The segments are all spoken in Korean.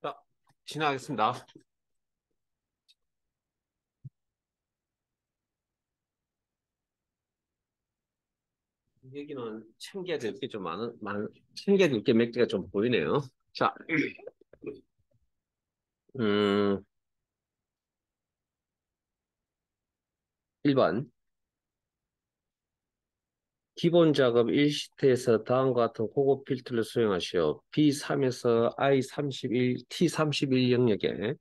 자, 진행하겠습니다. 여기는 챙겨야 될 게 좀 챙겨야 될 게 몇 개가 좀 보이네요. 자, 음, 1번. 기본 작업 1시트에서 다음과 같은 고급 필터를 사용하시오. B3에서 I31, T31 영역에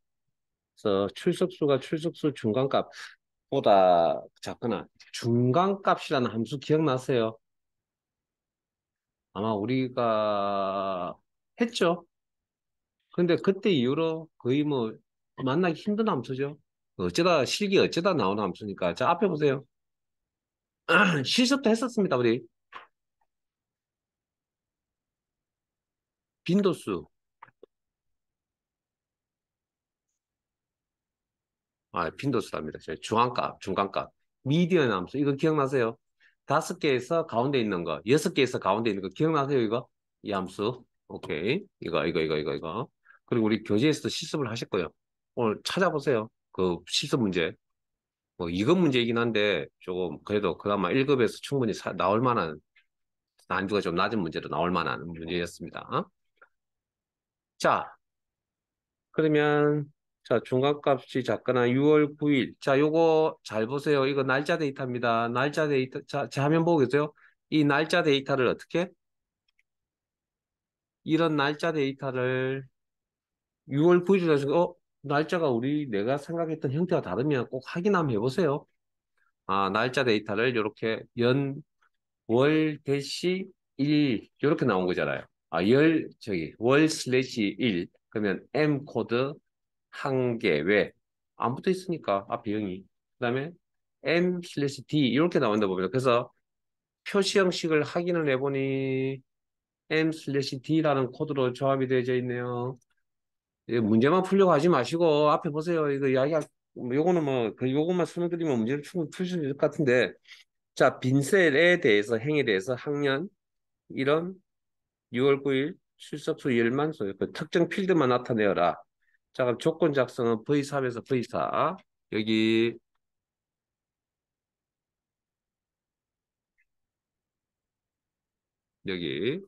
서 출석수가 출석수 중간값보다 작거나 중간값이라는 함수 기억나세요? 아마 우리가 했죠? 근데 그때 이후로 거의 뭐 만나기 힘든 함수죠. 어쩌다 실기 어쩌다 나오는 함수니까. 자, 앞에 보세요. 실습도 했었습니다, 우리. 빈도수. 빈도수랍니다. 중앙값, 중간값. 미디언 함수. 이거 기억나세요? 5개에서 가운데 있는 거, 6개에서 가운데 있는 거 기억나세요, 이거? 이 함수. 오케이. 이거. 그리고 우리 교재에서도 실습을 하실 거예요. 오늘 찾아보세요. 그 실습 문제. 뭐, 이건 문제이긴 한데, 조금, 그래도 그나마 1급에서 충분히 나올 만한 난이도가 좀 낮은 문제로 나올 만한 문제였습니다. 자, 그러면 자, 중간값이 작거나 6월 9일. 자, 요거 잘 보세요. 이거 날짜 데이터입니다. 날짜 데이터. 자, 제 화면 보고 계세요? 이 날짜 데이터를 어떻게? 이런 날짜 데이터를 6월 9일이라 해서 날짜가 내가 생각했던 형태가 다르면 꼭 확인 한번 해보세요. 날짜 데이터를 이렇게 월 대시 일 이렇게 나온 거잖아요. 월 슬래시 일 그러면 M 코드 한 개 왜? 안 붙어 있으니까 앞에 0이. 그다음에 M 슬래시 D 이렇게 나온다 보면 그래서 표시 형식을 확인을 해보니 M 슬래시 D라는 코드로 조합이 되어져 있네요. 문제만 풀려고 하지 마시고 앞에 보세요. 이거 요거는 요것만 설명드리면 문제를 충분히 풀 수 있을 것 같은데 자, 빈셀에 대해서 행에 대해서 학년 이런 6월 9일 출석수 열만 그 특정 필드만 나타내어라. 자, 그럼 조건 작성은 V3에서 V4. 여기, 여기.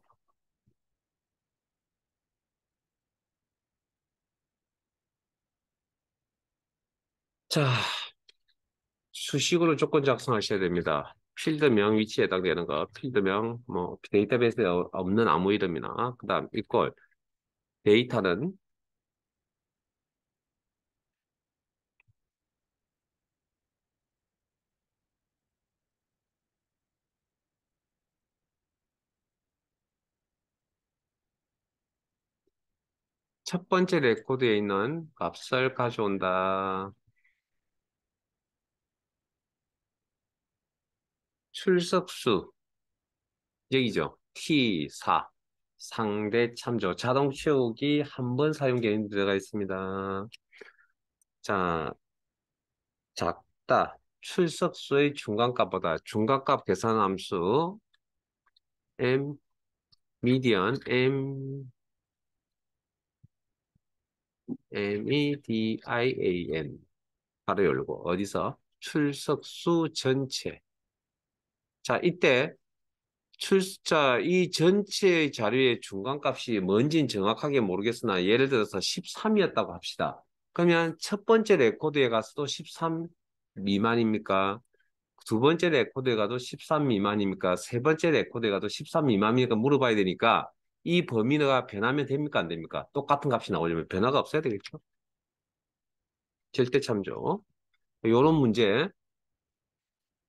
자, 수식으로 조건 작성하셔야 됩니다. 필드명 위치에 해당되는 거, 필드명, 뭐, 데이터베이스에 없는 아무 이름이나, 그 다음, 이꼴, 데이터는 첫 번째 레코드에 있는 값을 가져온다. 출석수, 여기죠. T4. 상대 참조. 자동 채우기 한 번 사용 개념 들어가 있습니다. 자, 작다. 출석수의 중간값보다 중간값 계산 함수 m median median 바로 열고 어디서 출석수 전체. 자, 이때 이 전체 자료의 중간값이 뭔진 정확하게 모르겠으나 예를 들어서 13이었다고 합시다. 그러면 첫 번째 레코드에 가서도 13 미만입니까? 두 번째 레코드에 가도 13 미만입니까? 세 번째 레코드에 가도 13 미만입니까? 물어봐야 되니까 이 범위가 변하면 됩니까? 안 됩니까? 똑같은 값이 나오려면 변화가 없어야 되겠죠? 절대 참조. 이런 문제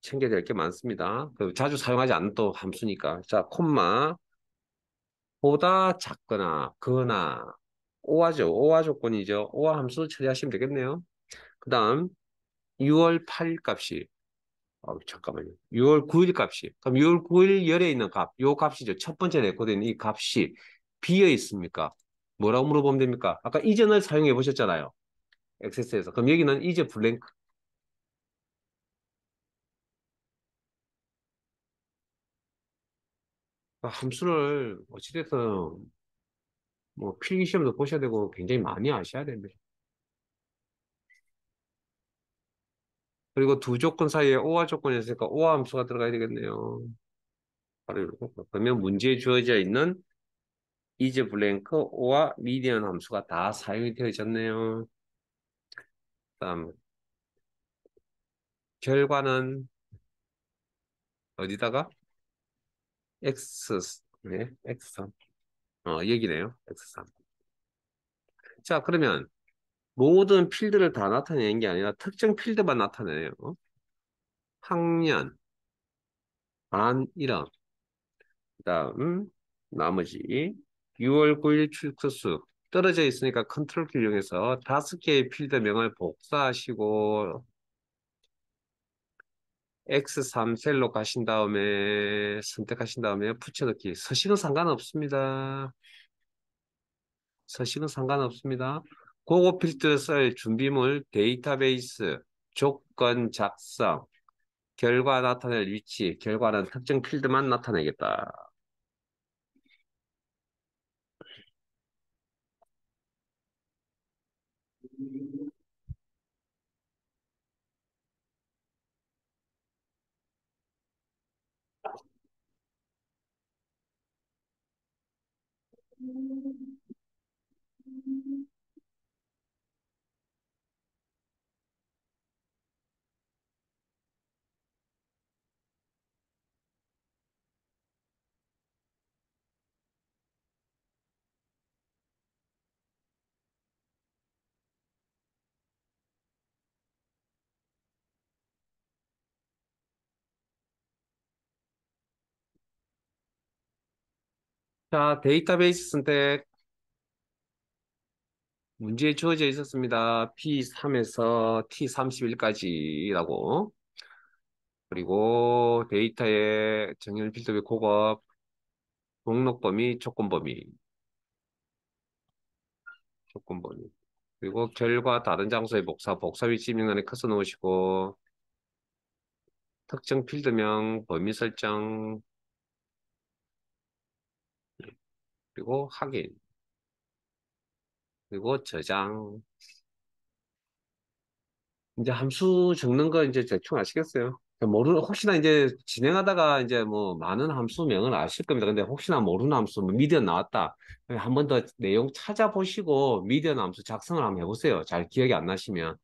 챙겨야 될 게 많습니다. 자주 사용하지 않는 또 함수니까. 자, 콤마. 보다 작거나 거나 오화죠. 오화 조건이죠. 오화 함수 처리하시면 되겠네요. 그 다음 6월 8일 값이 잠깐만요. 6월 9일 값이 그럼 6월 9일 열에 있는 값, 요 값이죠. 첫 번째 레코드에 있는 이 값이 비어 있습니까? 뭐라고 물어보면 됩니까? 아까 이전을 사용해 보셨잖아요. 액세스에서. 그럼 여기는 이제 블랭크. 함수를 어찌됐든 뭐 필기시험도 보셔야 되고 굉장히 많이 아셔야 됩니다. 그리고 두 조건 사이에 오화 조건이 있으니까 오화 함수가 들어가야 되겠네요. 바로 이렇게. 그러면 문제에 주어져 있는 이즈 블랭크 오와 미디언 함수가 다 사용이 되어 있었네요. 다음 결과는 어디다가 x 네 x3 여기네요. x3. 자 그러면 모든 필드를 다 나타내는 게 아니라 특정 필드만 나타내요. 학년, 반, 일학, 그다음 나머지 6월 9일 출석수 떨어져 있으니까 컨트롤 키 이용해서 5개의 필드명을 복사하시고 X3 셀로 가신 다음에 선택하신 다음에 붙여넣기. 서식은 상관없습니다. 서식은 상관없습니다. 고급 필드 쓸 준비물 데이터베이스 조건 작성 결과 나타낼 위치 결과는 특정 필드만 나타내겠다. 자, 데이터베이스 선택 문제에 주어져 있었습니다. P3에서 T31까지라고. 그리고 데이터의 정렬 필터의 고급 목록 범위, 조건 범위. 그리고 결과 다른 장소의 복사 위치 명단에 커서 놓으시고 특정 필드명, 범위 설정, 그리고 확인, 그리고 저장. 이제 함수 적는 거 이제 대충 아시겠어요? 혹시나 이제 진행하다가 이제 뭐 많은 함수명은 아실 겁니다. 근데 혹시나 모르는 함수, 뭐 미디어 나왔다. 한 번 더 내용 찾아보시고 미디어 함수 작성을 한번 해보세요. 잘 기억이 안 나시면.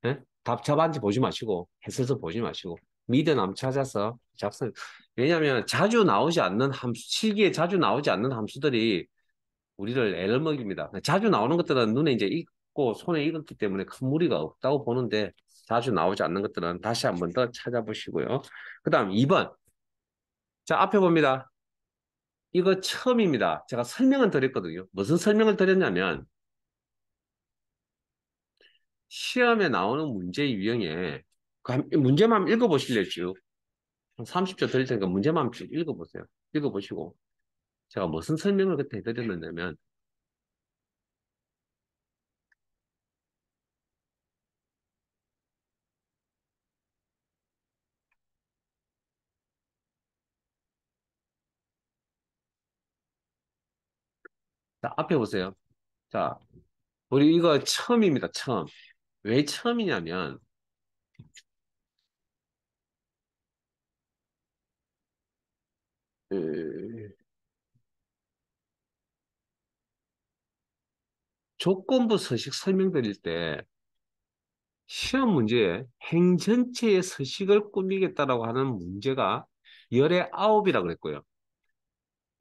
예? 답 잡았는지 보지 마시고, 해설서 보지 마시고, 미디어 함수 찾아서 작성. 왜냐하면 자주 나오지 않는 함수, 실기에 자주 나오지 않는 함수들이 우리를 애를 먹입니다. 자주 나오는 것들은 눈에 이제 익고 손에 익었기 때문에 큰 무리가 없다고 보는데 자주 나오지 않는 것들은 다시 한 번 더 찾아보시고요. 그 다음 2번. 자, 앞에 봅니다. 이거 처음입니다. 제가 설명을 드렸거든요. 무슨 설명을 드렸냐면 시험에 나오는 문제 유형에 문제만 읽어보실래요, 쭉? 한 30초 드릴 테니까 문제만 쭉 읽어보세요. 읽어보시고 제가 무슨 설명을 그때 해드렸느냐면 자, 앞에 보세요. 자, 우리 이거 처음입니다. 처음. 왜 처음이냐면 그 조건부 서식 설명드릴 때 시험 문제에 행 전체의 서식을 꾸미겠다라고 하는 문제가 열의 아홉이라고 그랬고요.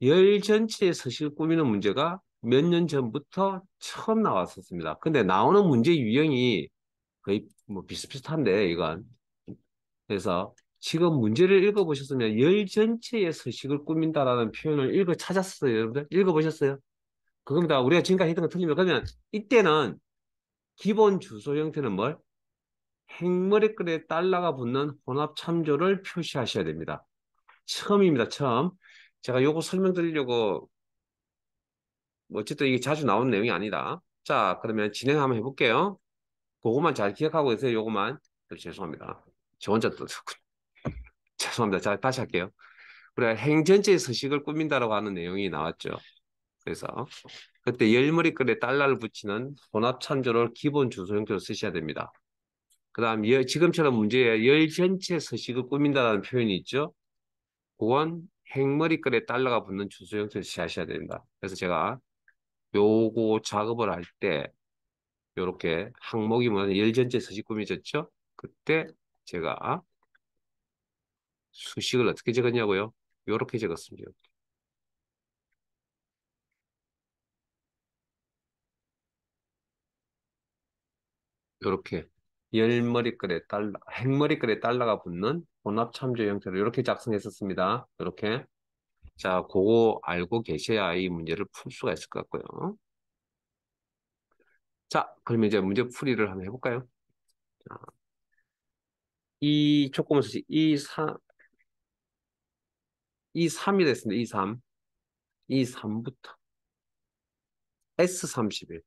열 전체의 서식을 꾸미는 문제가 몇 년 전부터 처음 나왔었습니다. 근데 나오는 문제 유형이 거의 뭐 비슷비슷한데 이건 그래서 지금 문제를 읽어보셨으면 열 전체의 서식을 꾸민다라는 표현을 찾았어요, 여러분들? 읽어보셨어요? 그겁니다. 우리가 지금까지 했던 거 틀리면 그러면 이때는 기본 주소 형태는 뭘? 행머리글에 달러가 붙는 혼합 참조를 표시하셔야 됩니다. 처음입니다. 처음. 제가 요거 설명드리려고 뭐 어쨌든 이게 자주 나오는 내용이 아니다. 자, 그러면 진행 한번 해볼게요. 그거만 잘 기억하고 계세요. 요거만. 죄송합니다. 저 혼자 또 죄송합니다. 자, 다시 할게요. 우리가 행전체 서식을 꾸민다라고 하는 내용이 나왔죠. 그래서 그때 열머리글에 달러를 붙이는 혼합 참조를 기본 주소 형태로 쓰셔야 됩니다. 그 다음, 지금처럼 문제에 열 전체 서식을 꾸민다는 표현이 있죠. 그건 행머리글에 달러가 붙는 주소 형태로 하셔야 됩니다. 그래서 제가 요거 작업을 할 때, 요렇게 항목이 뭐냐, 열 전체 서식 꾸며졌죠? 그때 제가 수식을 어떻게 적었냐고요? 요렇게 적었습니다. 요렇게 열머리글에 달러, 행머리글에 달러가 붙는 혼합 참조 형태로 이렇게 작성했었습니다. 이렇게. 자, 그거 알고 계셔야 이 문제를 풀 수가 있을 것 같고요. 자, 그러면 이제 문제 풀이를 한번 해볼까요? 자, 이 조건부 수식, 이3이 됐습니다. 이3. 이3부터 S31에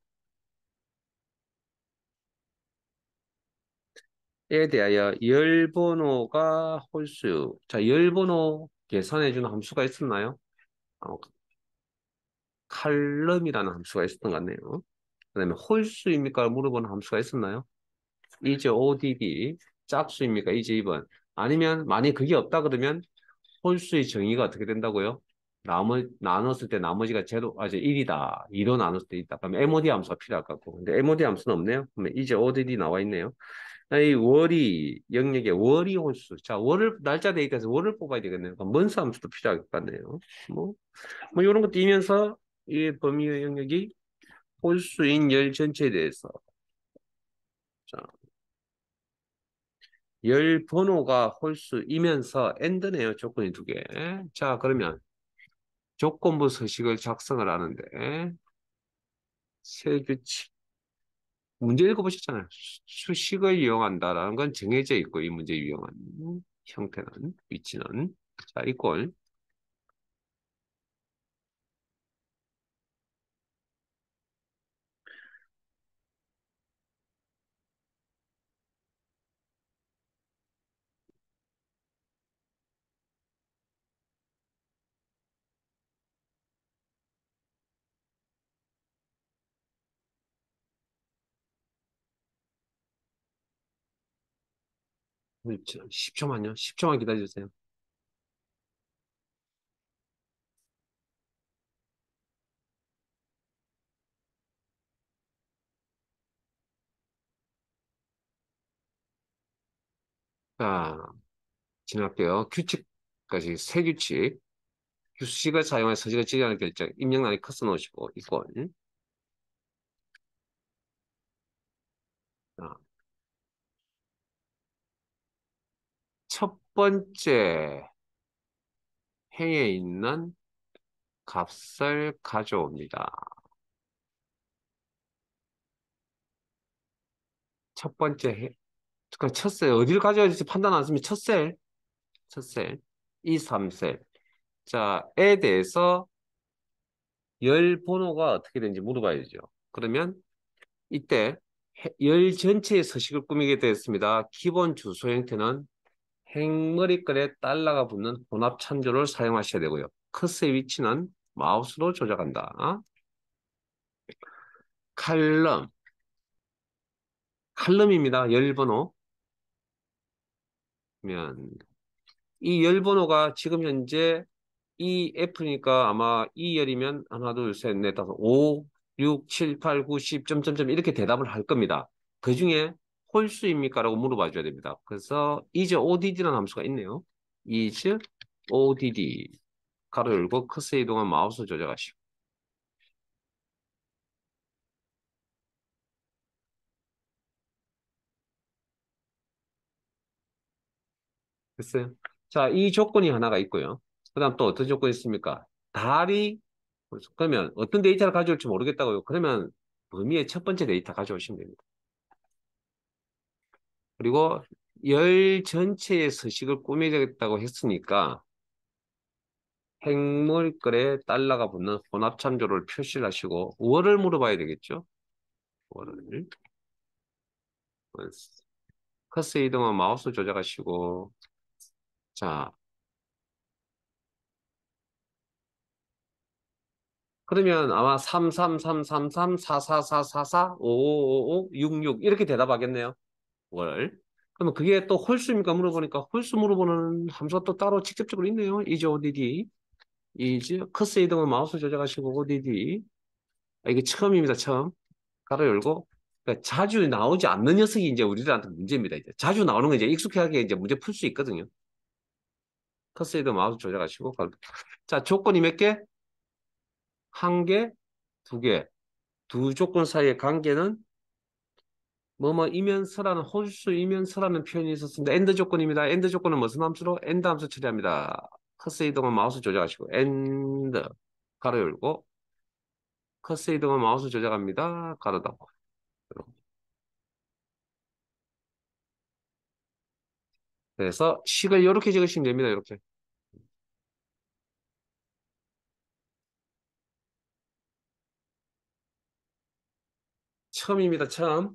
대하여 열번호가 홀수. 자, 열번호 계산해주는 함수가 있었나요? 어, 칼럼이라는 함수가 있었던 것 같네요. 그 다음에 홀수입니까? 물어보는 함수가 있었나요? is ODD. 짝수입니까? is 2번. 아니면 만약 그게 없다 그러면 홀수의 정의가 어떻게 된다고요? 나눴을 때 나머지가 제로, 이제 1이다. 2로 나눴을 때 있다. 그러면 MOD 함수가 필요할 것 같고. 근데 MOD 함수는 없네요. 그러면 이제 ODD 나와 있네요. 이 월이, 영역의 월이 홀수. 자, 날짜 대입해서 월을 뽑아야 되겠네요. 그럼 먼수 함수도 필요할 것 같네요. 뭐, 이런 거 띄면서 이 범위의 영역이 홀수인 열 전체에 대해서. 자, 열 번호가 홀수이면서 AND네요. 조건이 두 개. 자, 그러면 조건부 서식을 작성을 하는데 세 규칙. 문제 읽어보셨잖아요. 수식을 이용한다라는 건 정해져 있고 이 문제 유용한 형태는 위치는 자, 이꼴 그렇죠. 10초만요. 10초만 기다려주세요. 자, 진행할게요. 규칙까지 세 규칙. 규칙을 사용해 서식을 지정하는 결정. 입력란에 커서 놓으시고 이꼴. 자, 첫 번째 행에 있는 값을 가져옵니다. 첫 번째 그러니까 첫 셀, 어디를 가져야 될지 판단 안 했으면 첫 셀, 이 3셀. 자, 에 대해서 열 번호가 어떻게 되는지 물어봐야죠. 그러면 이때 열 전체의 서식을 꾸미게 되었습니다. 기본 주소 형태는 행머리글에 달러가 붙는 혼합 참조를 사용하셔야 되고요. 커서의 위치는 마우스로 조작한다. 칼럼, 칼럼입니다. 열 번호. 면 이 열 번호가 지금 현재 이 F니까 아마 이 열이면 하나, 둘, 셋, 넷, 다섯, 5, 6, 7, 8, 9, 10, 점점점 이렇게 대답을 할 겁니다. 그 중에 홀수입니까? 라고 물어봐 줘야 됩니다. 그래서 is ODD라는 함수가 있네요. is ODD 가로 열고 커서 이동한 마우스 조작하시고 됐어요? 자, 이 조건이 하나가 있고요. 그 다음 또 어떤 조건이 있습니까? 달이 그러면 어떤 데이터를 가져올지 모르겠다고요. 그러면 범위의 첫 번째 데이터 가져오시면 됩니다. 그리고 열 전체의 서식을 꾸미겠다고 했으니까 행물글에 달러가 붙는 혼합참조를 표시를 하시고 월을 물어봐야 되겠죠. 월을 커서 이동한 마우스 조작하시고 자 그러면 아마 333334444555566 이렇게 대답하겠네요. 월. 그러면 그게 또 홀수입니까 물어보니까 홀수 물어보는 함수가 또 따로 직접적으로 있네요. is ODD. is 커서 이동은 마우스 조작하시고 ODD. 아, 이게 처음입니다. 처음. 가로 열고. 그러니까 자주 나오지 않는 녀석이 이제 우리들한테 문제입니다. 이제 자주 나오는 건 이제 익숙하게 이제 문제 풀 수 있거든요. 커서 이동 마우스 조작하시고. 자, 조건이 몇 개? 한 개, 두 개. 두 조건 사이의 관계는 뭐뭐이면서라는 홀수이면서라는 표현이 있었습니다. 엔드 조건입니다. 엔드 조건은 무슨 함수로? 엔드 함수 처리합니다. 커서 이동은 마우스 조작하시고 엔드 가로 열고 커서 이동은 마우스 조작합니다. 가로 닫고. 그래서 식을 이렇게 적으시면 됩니다. 이렇게. 처음입니다. 처음.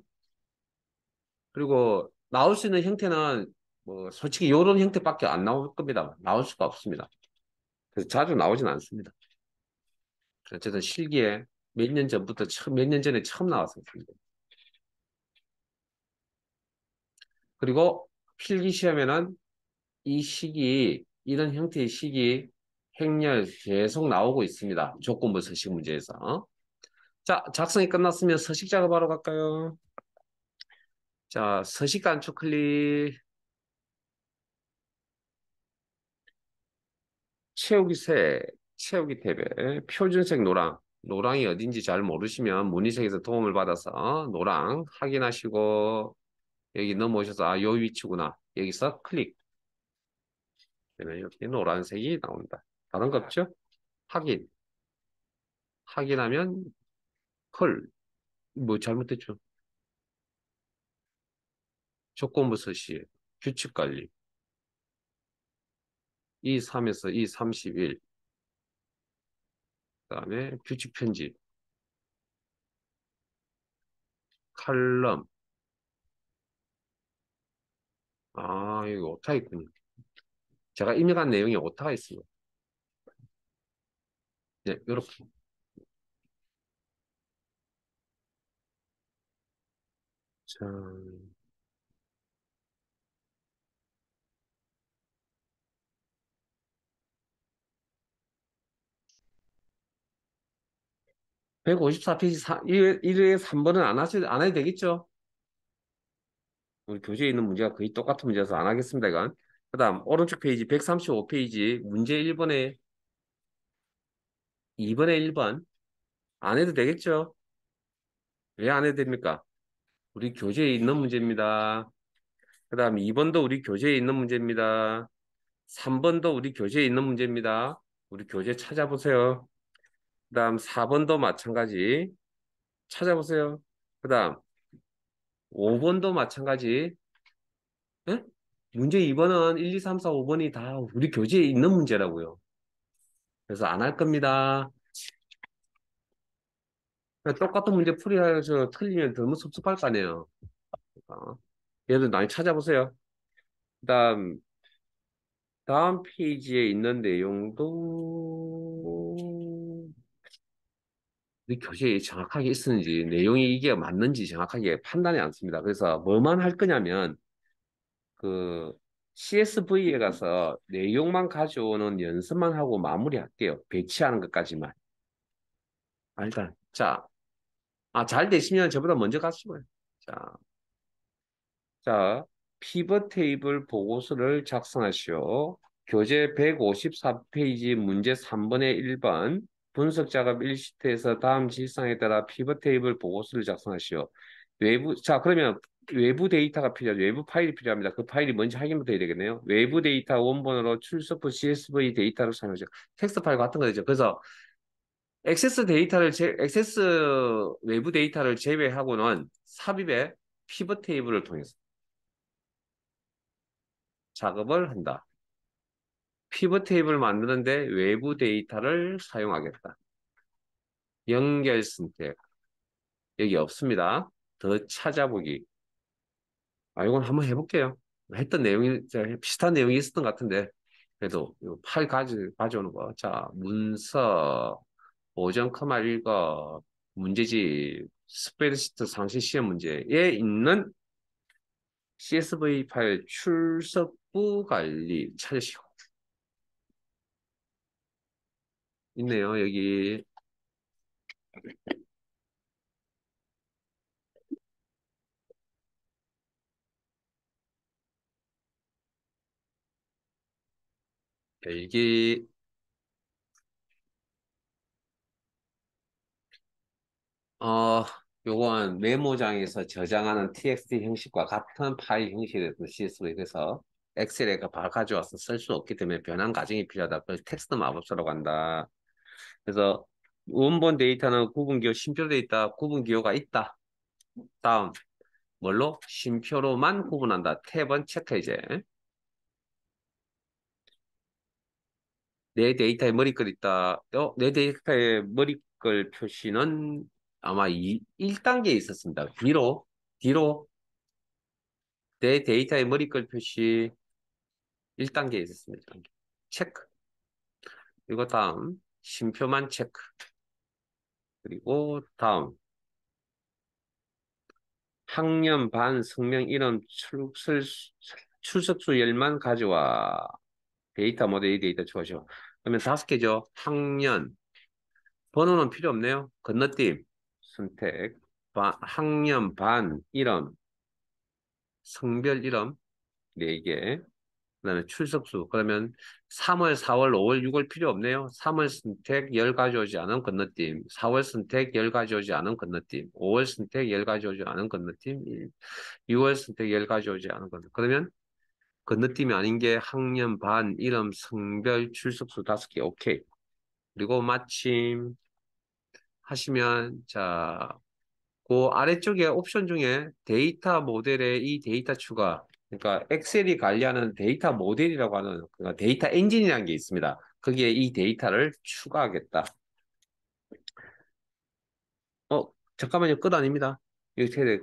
그리고 나올 수 있는 형태는 뭐 솔직히 이런 형태밖에 안 나올 겁니다. 나올 수가 없습니다. 그래서 자주 나오진 않습니다. 어쨌든 실기에 몇 년 전부터 몇 년 전에 처음 나왔습니다. 그리고 필기 시험에는 이 식이 이런 형태의 식이 행렬 계속 나오고 있습니다. 조건부 서식 문제에서. 자, 작성이 끝났으면 서식 작업하러 갈까요? 자, 서식 단축 클릭. 채우기 색, 채우기 탭에 표준색 노랑. 노랑이 어딘지 잘 모르시면 문의색에서 도움을 받아서 노랑 확인하시고 여기 넘어오셔서 아, 요 위치구나. 여기서 클릭. 그러면 이렇게 노란색이 나온다. 다른 거 없죠? 확인. 확인하면 헐, 뭐 잘못됐죠? 조건부 서식, 규칙 관리, E3에서 E31, 그다음에 규칙 편집, 칼럼. 아, 이거 오타 있군요. 제가 입력한 내용이 오타가 있습니다. 네, 이렇게. 자, 154페이지 1회 3번은 안 해도 되겠죠? 우리 교재에 있는 문제가 거의 똑같은 문제라서 안 하겠습니다, 이건. 그 다음, 오른쪽 페이지 135페이지, 문제 1번에 2번에 1번. 안 해도 되겠죠? 왜 안 해도 됩니까? 우리 교재에 있는 문제입니다. 그 다음 2번도 우리 교재에 있는 문제입니다. 3번도 우리 교재에 있는 문제입니다. 우리 교재 찾아보세요. 그 다음 4번도 마찬가지 찾아보세요. 그 다음 5번도 마찬가지. 예? 문제 2번은 1, 2, 3, 4, 5번이 다 우리 교재에 있는 문제라고요. 그래서 안 할 겁니다. 똑같은 문제 풀이해서 틀리면 너무 섭섭할 거 아니에요. 어. 얘들 많이 찾아보세요. 그 다음 페이지에 있는 내용도 우리 교재에 정확하게 있었는지 내용이 이게 맞는지 정확하게 판단이 않습니다. 그래서 뭐만 할 거냐면 그 CSV에 가서 내용만 가져오는 연습만 하고 마무리할게요. 배치하는 것까지만. 아, 일단 자, 잘 되시면 저보다 먼저 가시고요. 자, 자, 피벗 테이블 보고서를 작성하시오. 교재 154페이지 문제 3번의 1번 분석 작업 1시트에서 다음 지시사항에 따라 피벗 테이블 보고서를 작성하시오. 자, 그러면 외부 데이터가 필요하죠. 외부 파일이 필요합니다. 그 파일이 뭔지 확인부터 해야 되겠네요. 외부 데이터 원본으로 출석부 CSV 데이터를 사용하죠. 텍스트 파일 같은 거죠. 그래서 액세스 외부 데이터를 제외하고는 삽입의 피벗 테이블을 통해서 작업을 한다. 피벗 테이블 만드는데 외부 데이터를 사용하겠다. 연결 선택. 여기 없습니다. 더 찾아보기. 이건 한번 해볼게요. 했던 내용이, 비슷한 내용이 있었던 것 같은데, 그래도 이거 파일 가져오는 거. 자, 문서. 5점, 1거 문제지. 스프레드시트 상시 시험 문제에 있는 CSV 파일 출석부 관리 찾으시고. 있네요, 여기. 여기, 어, 요건 메모장에서 저장하는 TXT 형식과 같은 파일 형식의 CSV. 그래서 엑셀에 바로 가져와서 쓸 수 없기 때문에 변환 과정이 필요하다. 그래서 텍스트 마법사라고 한다. 그래서 원본 데이터는 구분기호, 쉼표로 돼 있다. 구분기호가 있다. 다음, 뭘로? 쉼표로만 구분한다. 탭은 체크 이제. 내 데이터에 머리글 있다. 내 데이터에 머리글 표시는 아마 1단계에 있었습니다. 뒤로 내 데이터에 머리글 표시 1단계에 있었습니다. 체크. 그리고 다음, 쉼표만 체크. 그리고 다음, 학년, 반, 성명, 이름, 출석수 열만 가져와. 데이터 모델 이 데이터 주어져. 그러면 5개죠. 학년, 번호는 필요 없네요. 건너뛰임, 선택, 학년, 반, 이름, 성별 이름 4개. 그다음에 출석수. 그러면 3월, 4월, 5월, 6월 필요 없네요. 3월 선택, 열 가져오지 않은 건너뛰임. 4월 선택, 열 가져오지 않은 건너뛰임. 5월 선택, 열 가져오지 않은 건너뛰임. 6월 선택, 열 가져오지 않은 건너뛰임. 그러면 건너뛰임이 아닌 게 학년, 반, 이름, 성별, 출석수 5개. 오케이. 그리고 마침 하시면, 자, 그 아래쪽에 옵션 중에 데이터 모델의 이 데이터 추가. 그러니까 엑셀이 관리하는 데이터 모델이라고 하는 그러니까 데이터 엔진이라는 게 있습니다. 거기에 이 데이터를 추가하겠다. 잠깐만요. 끝 아닙니다. 이렇게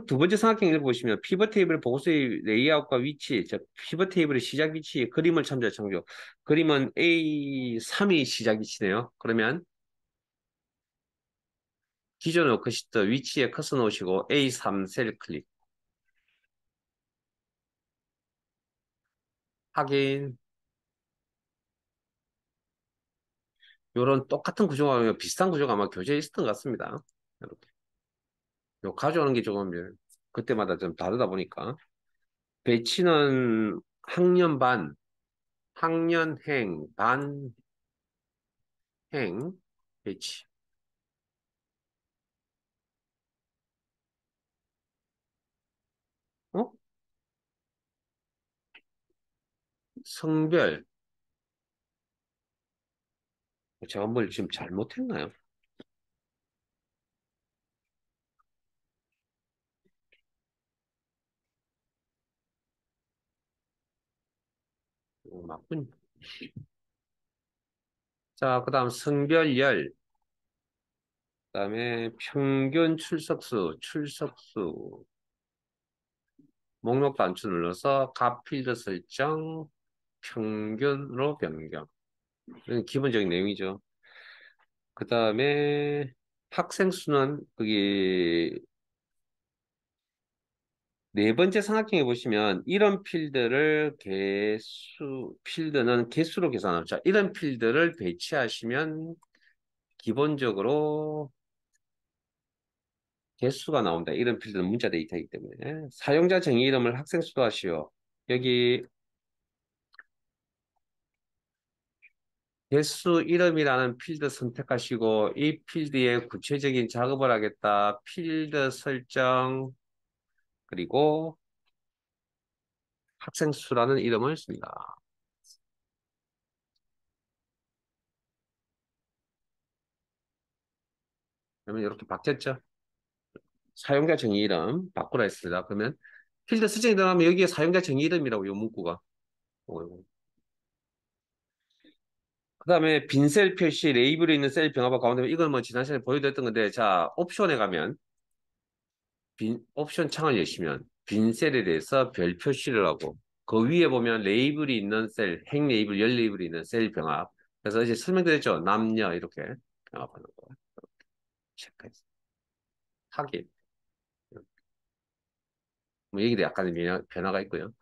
두 번째 삼각형 읽어보시면 피벗 테이블 보고서의 레이아웃과 위치, 피벗 테이블의 시작 위치, 그림을 참조. 그림은 A3이 시작 위치네요. 그러면 기존 워크시트 위치에 커서 놓으시고 A3 셀 클릭. 확인. 요런 똑같은 구조가 비슷한 구조가 아마 교재에 있었던 것 같습니다. 이렇게. 요 가져오는 게 조금 그때마다 좀 다르다 보니까 배치는 학년 반, 학년 행, 반 행, 배치. 어? 성별. 제가 뭘 지금 잘못했나요? 맞군. 자, 그 다음 성별열. 그 다음에 평균 출석수. 목록 단추 눌러서 각 필드 설정, 평균으로 변경. 이건 기본적인 내용이죠. 그 다음에 학생 수는 거기 네 번째 삼각형에 보시면 이런 필드는 개수로 계산하죠. 자, 이런 필드를 배치하시면 기본적으로 개수가 나온다. 이런 필드는 문자 데이터이기 때문에. 사용자 정의 이름을 학생 수도 하시오. 여기 개수 이름이라는 필드 선택하시고 이 필드에 구체적인 작업을 하겠다. 필드 설정 그리고 학생 수라는 이름을 씁니다. 그러면 이렇게 바뀌었죠. 사용자 정의 이름 바꾸라 했습니다. 그러면 필드 설정이 들어가면 여기에 사용자 정의 이름이라고 요 문구가. 그 다음에 빈 셀 표시 레이블이 있는 셀 병합화 가운데 이건 뭐 지난 시간에 보여드렸던 건데 자 옵션에 가면 옵션 창을 여시면 빈 셀에 대해서 별 표시를 하고 그 위에 보면 레이블이 있는 셀, 행 레이블, 열 레이블이 있는 셀 병합. 그래서 이제 설명드렸죠. 남녀 이렇게. 영업하는 거. 체크해서. 확인. 뭐 여기도 약간의 변화가 있고요.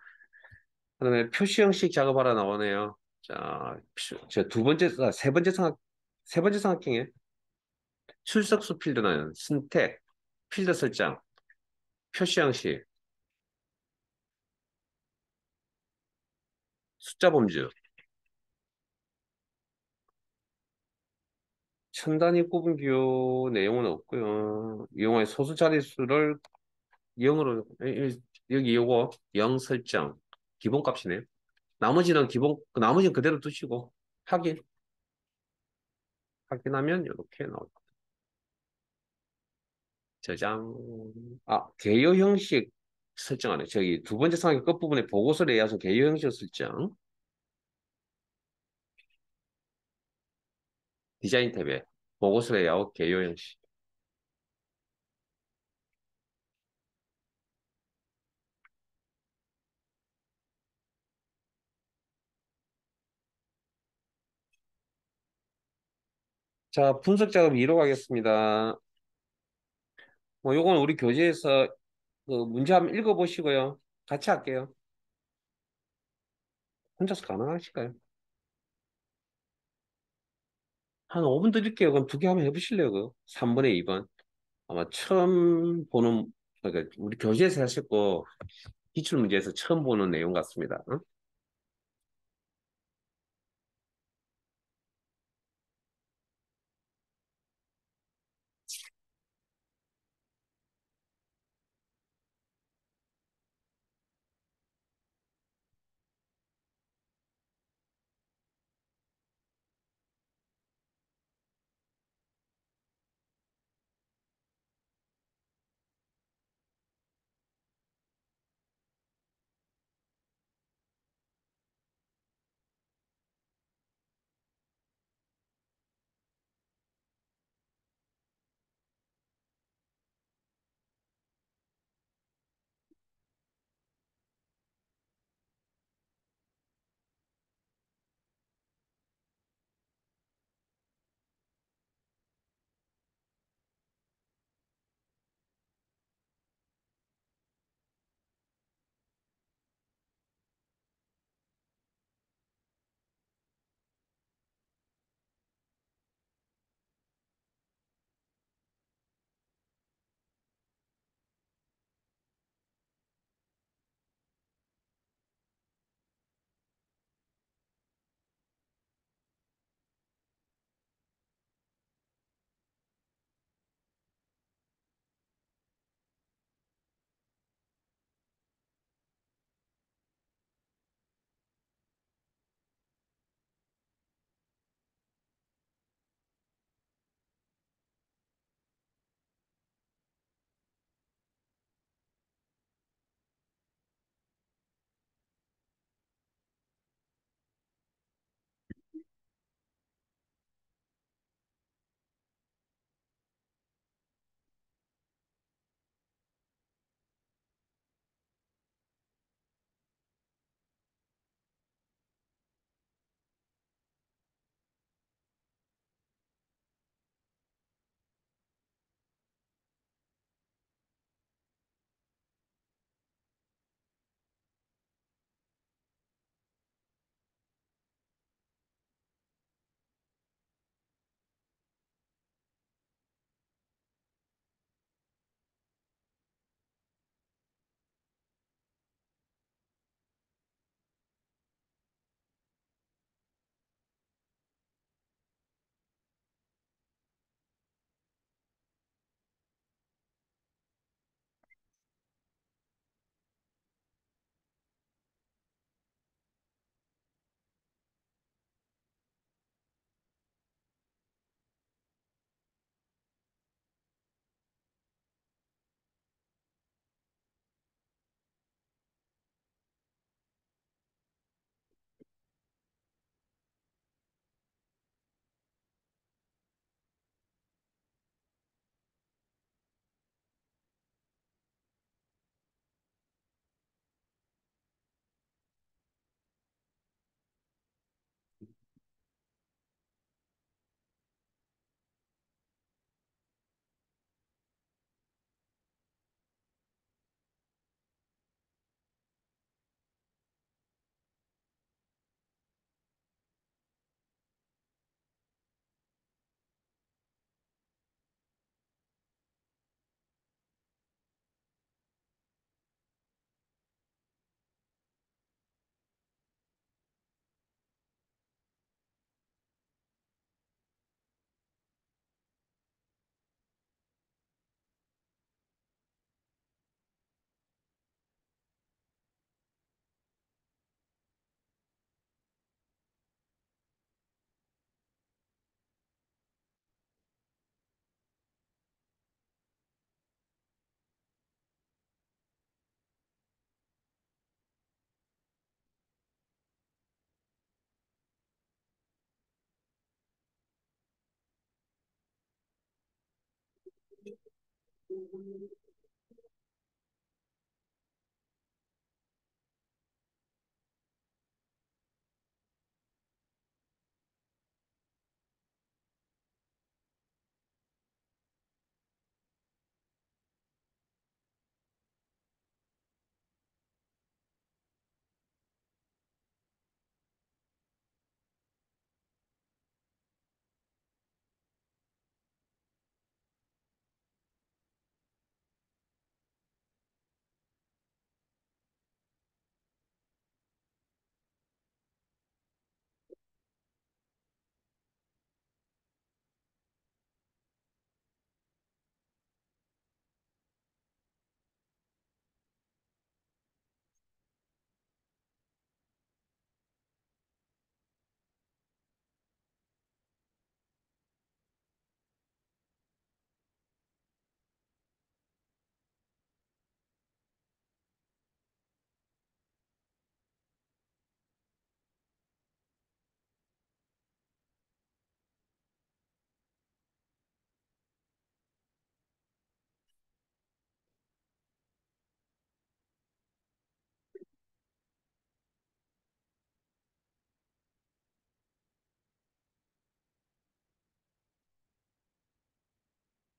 그다음에 표시 형식 작업하러 나오네요. 자, 저 세 번째 세 번째 삼각형에 출석수 필드는 선택, 필드 설정, 표시 형식, 숫자 범주, 천 단위 꼽은 기호 내용은 없고요. 이용의 소수 자릿수를 0으로 여기 요거 0 설정 기본값이네요. 나머지는 그대로 두시고 확인 확인하면 이렇게 나옵니다. 저장 개요 형식 설정하네. 저기 두 번째 상의 끝부분에 보고서 레이아웃 개요 형식 설정 디자인 탭에 보고서 레이아웃 개요 형식. 자, 분석 작업 2로 가겠습니다. 뭐 요건 우리 교재에서 그 문제 한번 읽어보시고요. 같이 할게요. 혼자서 가능하실까요? 한 5분 드릴게요. 그럼 두 개 한번 해보실래요? 그 3번에 2번. 아마 처음 보는, 그러니까 우리 교재에서 하셨고, 기출문제에서 처음 보는 내용 같습니다. 응?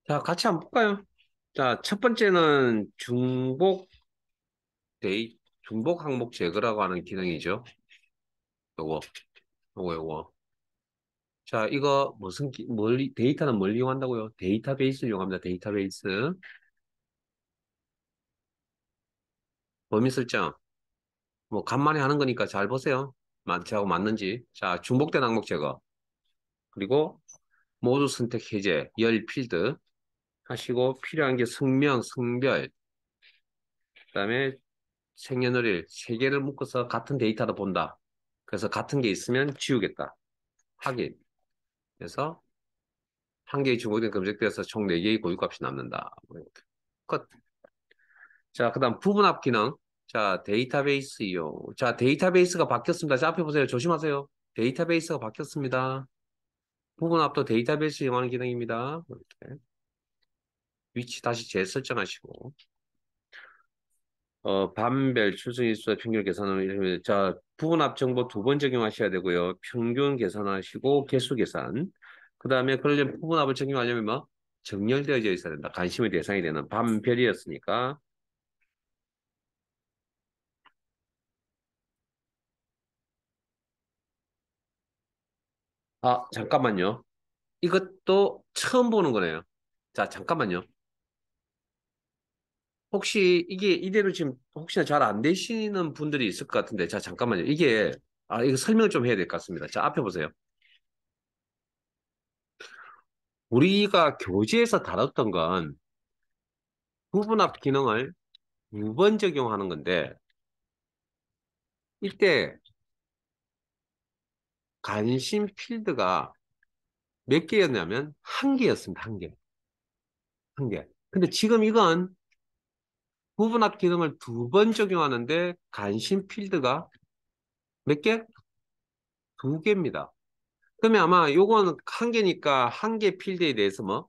자, 같이 한번 볼까요? 자, 첫 번째는 중복 항목 제거라고 하는 기능이죠. 요거, 요거. 자, 이거 데이터는 뭘 이용한다고요? 데이터베이스를 이용합니다. 데이터베이스. 범위 설정. 뭐, 간만에 하는 거니까 잘 보세요. 저하고 맞는지. 자, 중복된 항목 제거. 그리고 모두 선택 해제, 열 필드 하시고, 필요한 게 성명, 성별, 그다음에 생년월일 세 개를 묶어서 같은 데이터로 본다. 그래서 같은 게 있으면 지우겠다. 확인. 그래서 한 개의 중복된 검색되어서 총 4개의 고유값이 남는다. 끝. 자, 그 다음 부분합 기능. 자, 데이터베이스요. 자, 데이터베이스가 바뀌었습니다. 자, 앞에 보세요. 조심하세요. 데이터베이스가 바뀌었습니다. 부분합도 데이터베이스 이용하는 기능입니다. 이렇게. 위치 다시 재설정하시고. 반별, 추수일수, 평균 계산을 이러면 자, 부분합 정보 2번 적용하셔야 되고요. 평균 계산하시고 개수 계산. 그다음에 그러려면 부분합을 적용하려면 뭐 정렬되어져 있어야 된다. 관심의 대상이 되는 반별이었으니까. 아, 잠깐만요. 이것도 처음 보는 거네요. 자, 잠깐만요. 혹시 이게 이대로 지금 혹시나 잘 안 되시는 분들이 있을 것 같은데, 자, 잠깐만요. 이거 설명을 좀 해야 될 것 같습니다. 자, 앞에 보세요. 우리가 교재에서 다뤘던 건 부분합 기능을 2번 적용하는 건데, 이때 관심 필드가 몇 개였냐면, 한 개였습니다. 한 개. 한 개. 근데 지금 이건 부분합 기능을 2번 적용하는데, 관심 필드가 몇 개? 2개입니다. 그러면 아마 요건 한 개니까 한 개 필드에 대해서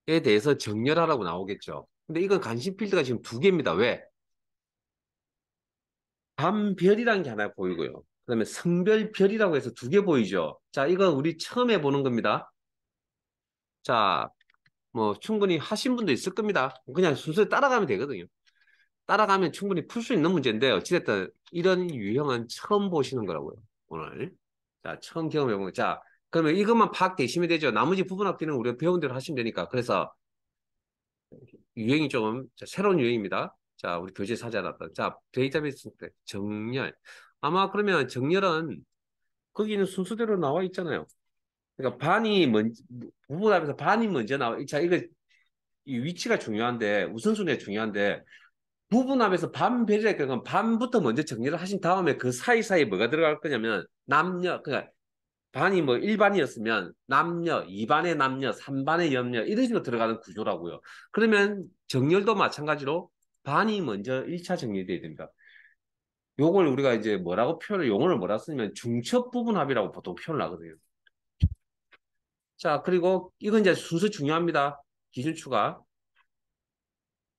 에 대해서 정렬하라고 나오겠죠. 근데 이건 관심 필드가 지금 2개입니다. 왜? 밤별이라는 게 하나 보이고요. 그다음에 성별별이라고 해서 2개 보이죠. 자, 이건 우리 처음 해보는 겁니다. 자, 뭐 충분히 하신 분도 있을 겁니다. 그냥 순서에 따라가면 되거든요. 따라가면 충분히 풀 수 있는 문제인데 어찌됐든 이런 유형은 처음 보시는 거라고요. 오늘. 자, 처음 경험해보는 거. 자, 그러면 이것만 파악되시면 되죠. 나머지 부분 앞뒤는 우리가 배운 대로 하시면 되니까. 그래서 유행이 좀 새로운 유행입니다. 자, 우리 교재 사자랐다. 자, 데이터베이스 때 정렬. 아마 그러면 정렬은 거기는 순서대로 나와 있잖아요. 그러니까 부분 앞에서 반이 먼저 나와. 자, 이 위치가 중요한데 우선순위가 중요한데 부분합에서 반배제할 경우는 반부터 먼저 정리를 하신 다음에 그 사이사이에 뭐가 들어갈 거냐면 남녀 그러니까 반이 뭐 1반이었으면 남녀, 2반의 남녀, 3반의 여녀 이런 식으로 들어가는 구조라고요. 그러면 정렬도 마찬가지로 반이 먼저 1차 정렬돼야 됩니다. 요걸 우리가 이제 용어를 뭐라 쓰냐면 중첩 부분합이라고 보통 표현을 하거든요. 자, 그리고 이건 이제 순서 중요합니다. 기준추가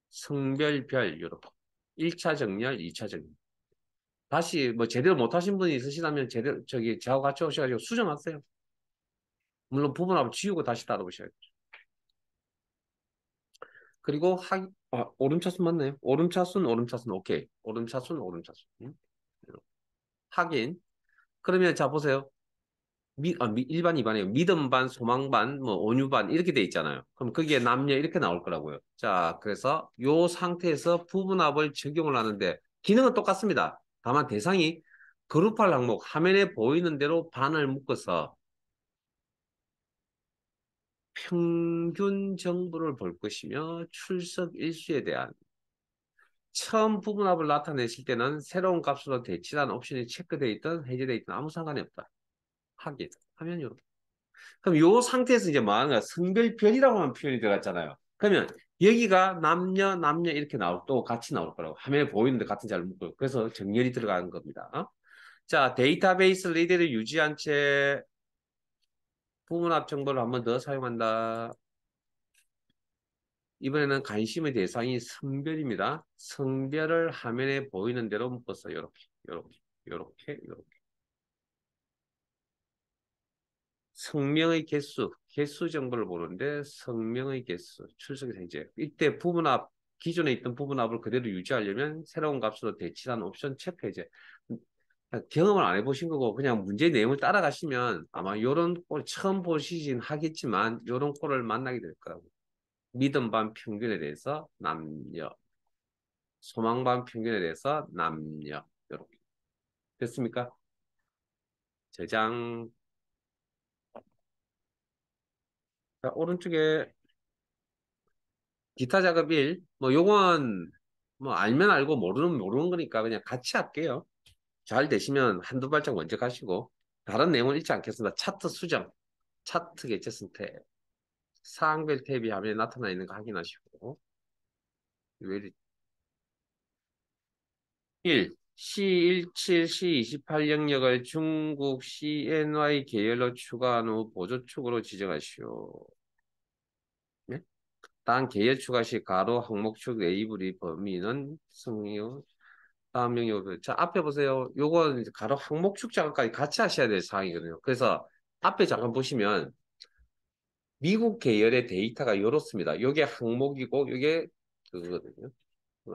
성별별 이렇게 1차 정렬, 2차 정렬. 다시 뭐 제대로 못하신 분이 있으시다면 제대로 저기 저하고 같이 오셔가지고 수정하세요. 물론 부분합을 지우고 다시 따라오셔야 돼요. 그리고 오름차순 맞나요? 오름차순 오케이. 오름차순. 응? 확인. 그러면 자 보세요. 일반, 이반이에요. 믿음 반, 소망 반, 뭐 온유 반 이렇게 돼 있잖아요. 그럼 거기에 남녀 이렇게 나올 거라고요. 자, 그래서 요 상태에서 부분합을 적용을 하는데 기능은 똑같습니다. 다만 대상이 그룹할 항목 화면에 보이는 대로 반을 묶어서 평균 정보를 볼 것이며 출석 일수에 대한 처음 부분합을 나타내실 때는 새로운 값으로 대칭한 옵션이 체크되어 있든 해제되어 있든 아무 상관이 없다. 하긴 하면 이렇게. 그럼 요 상태에서 이제 뭐 하는 거야? 성별별이라고 하는 표현이 들어갔잖아요. 그러면 여기가 남녀 이렇게 또 같이 나올 거라고. 화면에 보이는데 같은 자를 묶고. 그래서 정렬이 들어가는 겁니다. 자, 데이터베이스 리드를 유지한 채 부분합 정보를 한번 더 사용한다. 이번에는 관심의 대상이 성별입니다. 성별을 화면에 보이는 대로 묶었어요. 요렇게. 성명의 개수 정보를 보는데 성명의 개수, 출석의 생제. 이때 부분합, 기존에 있던 부분합을 그대로 유지하려면 새로운 값으로 대칭한 옵션 체크 해제. 경험을 안 해보신 거고 그냥 문제 내용을 따라가시면 아마 요런 꼴 처음 보시진 하겠지만 요런 꼴을 만나게 될 거라고. 믿음 반 평균에 대해서 남녀, 소망 반 평균에 대해서 남녀. 요렇게. 됐습니까? 저장. 자, 오른쪽에 기타 작업 1, 뭐 요건 뭐 알면 알고 모르는 모르는 거니까 그냥 같이 할게요. 잘 되시면 한두 발짝 먼저 가시고 다른 내용은 읽지 않겠습니다. 차트 수정, 차트 개체 선택, 사항별 탭이 화면에 나타나 있는 거 확인하시고 1. C17, C28 영역을 중국 CNY 계열로 추가한 후 보조축으로 지정하시오. 네? 단 계열 추가 시 가로 항목축 레이블의 범위는 승리요. 다음 영역. 자, 앞에 보세요. 요건 이제 가로 항목축 작업까지 같이 하셔야 될 사항이거든요. 그래서 앞에 잠깐 보시면 미국 계열의 데이터가 이렇습니다. 요게 항목이고 요게 그거거든요.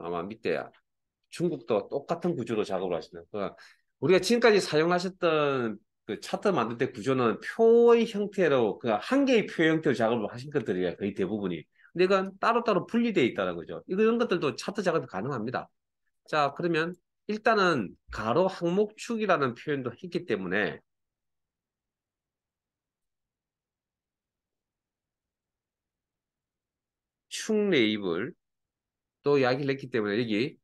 아마 밑에 중국도 똑같은 구조로 작업을 하시는. 그러니까 우리가 지금까지 사용하셨던 그 차트 만들 때 구조는 표의 형태로 그 한 개의 표 형태로 작업을 하신 것들이에요. 거의 대부분이. 근데 이건 따로따로 분리되어 있다는 거죠. 이런 것들도 차트 작업이 가능합니다. 자, 그러면 일단은 가로 항목축이라는 표현도 했기 때문에 축 레이블 또 이야기를 했기 때문에 여기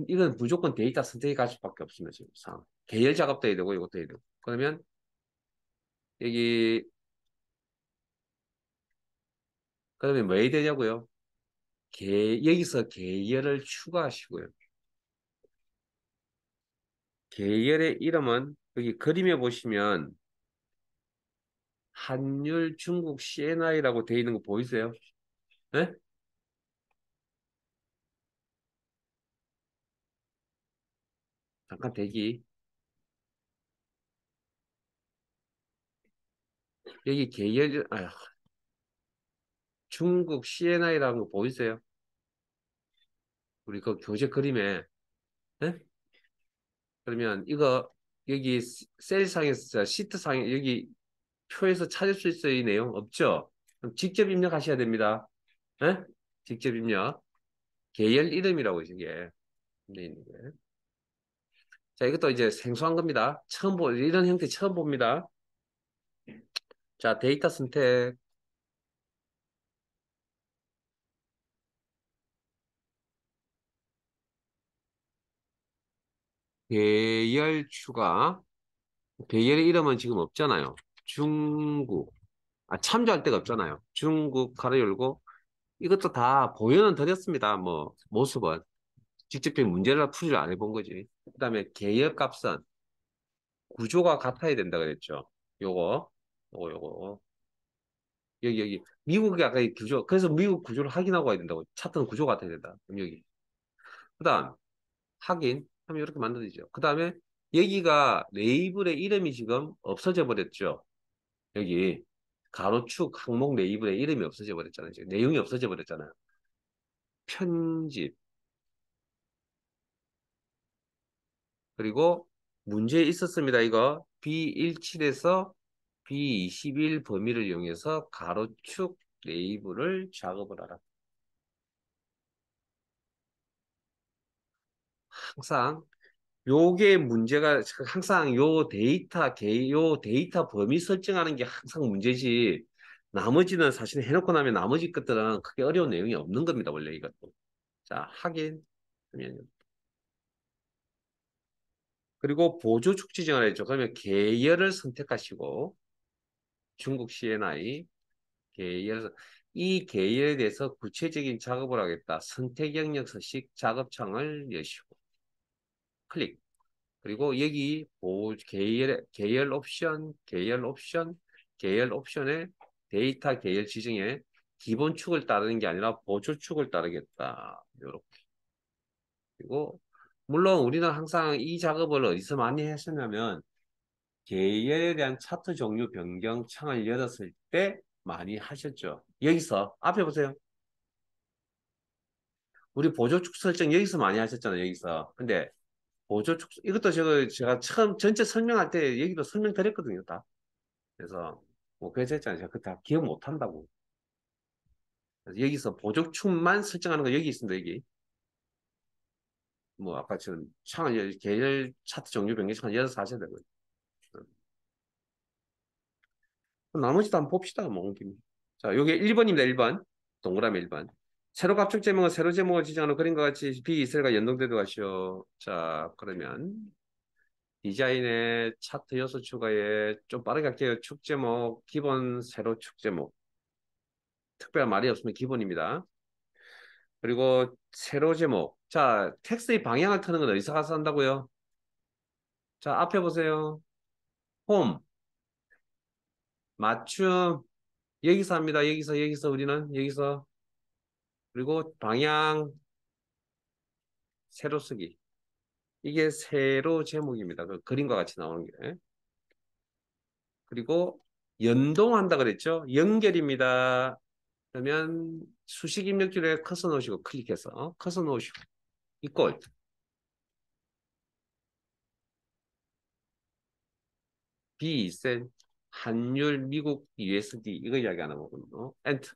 이건 무조건 데이터 선택이 갈 수밖에 없습니다. 지금 상황. 계열 작업도 해야 되고 이것도 해야 되고. 그러면 여기 그러면 뭐 해야 되냐고요? 여기서 계열을 추가하시고요. 계열의 이름은 여기 그림에 보시면 한율 중국 CNI라고 되어 있는 거 보이세요? 네? 잠깐 대기. 여기 중국 CNI라는 거 보이세요? 우리 그 교재 그림에. 네? 그러면 이거 여기 셀상에서 시트상에 여기 표에서 찾을 수 있어요, 이 내용? 없죠? 그럼 직접 입력하셔야 됩니다. 네? 직접 입력. 계열 이름이라고 이게 돼 있는 거예요. 자, 이것도 이제 생소한 겁니다. 이런 형태 처음 봅니다. 자, 데이터 선택, 계열 추가. 계열의 이름은 지금 없잖아요. 중국. 참조할 데가 없잖아요. 중국 가로 열고 이것도 다 보여는 드렸습니다. 뭐 모습은 직접적인 문제를 풀이를 안 해본 거지. 그다음에 계열 값은 구조가 같아야 된다 그랬죠. 요거. 요거. 여기. 미국이 아까 이 구조, 그래서 미국 구조를 확인하고 와야 된다고. 차트는 구조 같아야 된다. 그럼 여기. 그 다음, 확인. 하면 이렇게 만들어지죠. 그 다음에 여기가 레이블의 이름이 지금 없어져 버렸죠. 여기. 가로축 항목 레이블의 이름이 없어져 버렸잖아요. 지금 내용이 없어져 버렸잖아요. 편집. 그리고 문제 있었습니다. 이거 B17에서 B21 범위를 이용해서 가로축 레이블을 작업을 하라. 항상 요게 문제가 항상 요 데이터 범위 설정하는 게 항상 문제지. 나머지는 사실 해놓고 나면 나머지 것들은 크게 어려운 내용이 없는 겁니다. 원래 이것도. 자, 확인. 하면 그리고 보조 축 지정을 했죠. 그러면 계열을 선택하시고 중국 CNI 계열 이 계열에 대해서 구체적인 작업을 하겠다. 선택 영역 서식 작업창을 여시고 클릭. 그리고 여기 계열 옵션에 데이터 계열 지정에 기본 축을 따르는 게 아니라 보조 축을 따르겠다. 요렇게. 그리고 물론 우리는 항상 이 작업을 어디서 많이 했었냐면 계열에 대한 차트 종류 변경 창을 열었을 때 많이 하셨죠. 여기서 앞에 보세요. 우리 보조축 설정 여기서 많이 하셨잖아요. 여기서. 근데 보조축 이것도 제가 처음 전체 설명할 때 여기도 설명드렸거든요. 다. 그래서 뭐 그래서 했잖아요. 제가 그다 기억 못 한다고. 그래서 여기서 보조축만 설정하는 거 여기 있습니다. 여기. 뭐 아까 지금 계열 차트 종류 변경 창을 열어서 하셔야 되고요. 나머지도 한번 봅시다. 뭐 온 김에. 자, 요게 1번입니다. 1번. 동그라미 1번. 세로 압축 제목은 세로 제목을 지정하는 그림과 같이 B2셀과 연동되도록 하시오. 자, 그러면 디자인의 차트 요소 추가에 좀 빠르게 할게요. 축 제목, 기본 세로 축 제목. 특별한 말이 없으면 기본입니다. 그리고 세로 제목. 자, 텍스트의 방향을 트는 건 어디서 가서 한다고요? 자, 앞에 보세요. 홈, 맞춤. 여기서 합니다. 여기서 우리는 여기서. 그리고 방향, 세로 쓰기. 이게 세로 제목입니다. 그 그림과 같이 나오는 게. 그리고 연동한다 그랬죠? 연결입니다. 그러면 수식 입력줄에 커서 놓으시고 클릭해서 커서 놓으시고 이꼴 B2셀 환율 미국 USD 이거 이야기하는 거거든요. 엔터.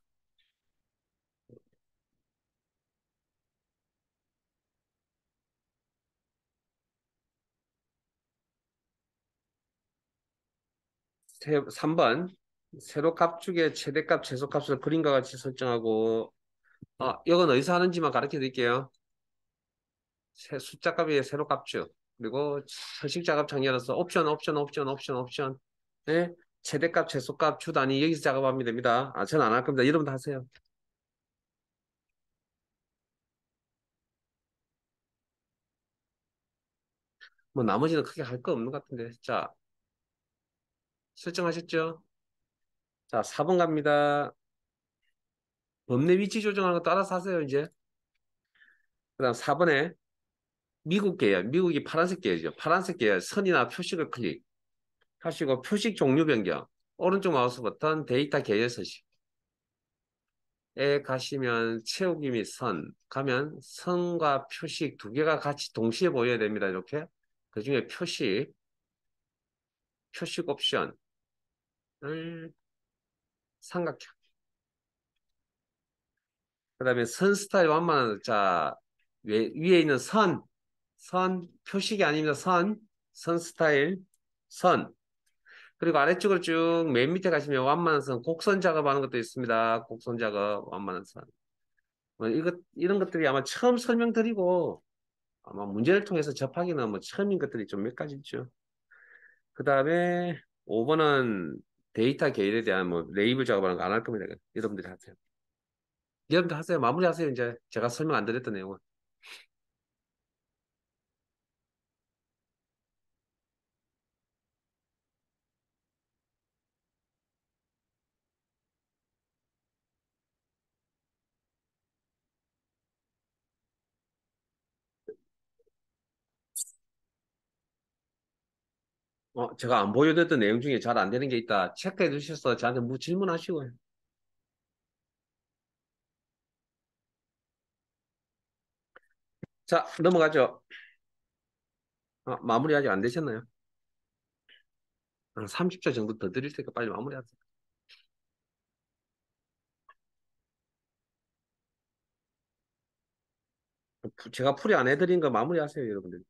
세, 3번 세로 값축의 최대값 최소값을 그림과 같이 설정하고 이건 어디서 하는지만 가르쳐 드릴게요. 숫자 값의 세로 값축 그리고 서식 작업창 열어서 옵션 네? 최대값 최소값 주 단위 여기서 작업하면 됩니다. 저는 안 할 겁니다. 여러분도 하세요. 뭐 나머지는 크게 할 거 없는 것 같은데. 자, 설정하셨죠? 자, 4번 갑니다. 범례 위치 조정하는 거 따라서 하세요, 이제. 그 다음 4번에 미국 계열, 미국이 파란색 계열이죠. 파란색 계열, 선이나 표식을 클릭하시고 표식 종류 변경. 오른쪽 마우스 버튼 데이터 계열 서식에 가시면 채우기 및 선, 가면 선과 표식 두 개가 같이 동시에 보여야 됩니다, 이렇게. 그 중에 표식 옵션을 삼각형. 그 다음에 선 스타일 완만한, 자, 위에 있는 표식이 아닙니다. 선 스타일, 선. 그리고 아래쪽으로 쭉 맨 밑에 가시면 완만한 선, 곡선 작업하는 것도 있습니다. 곡선 작업, 완만한 선. 뭐 이런 것들이 아마 처음 설명드리고 아마 문제를 통해서 접하기는 뭐 처음인 것들이 좀 몇 가지 있죠. 그 다음에 5번은 데이터 계열에 대한 뭐 레이블 작업하는 거 안 할 겁니다. 여러분들이 하세요. 여러분들 하세요. 마무리하세요. 이제 제가 설명 안 드렸던 내용은. 제가 안 보여드렸던 내용 중에 잘 안 되는 게 있다. 체크해 주셔서 저한테 뭐 질문하시고요. 자, 넘어가죠. 마무리 아직 안 되셨나요? 30초 정도 더 드릴 테니까 빨리 마무리하세요. 제가 풀이 안 해드린 거 마무리하세요, 여러분들.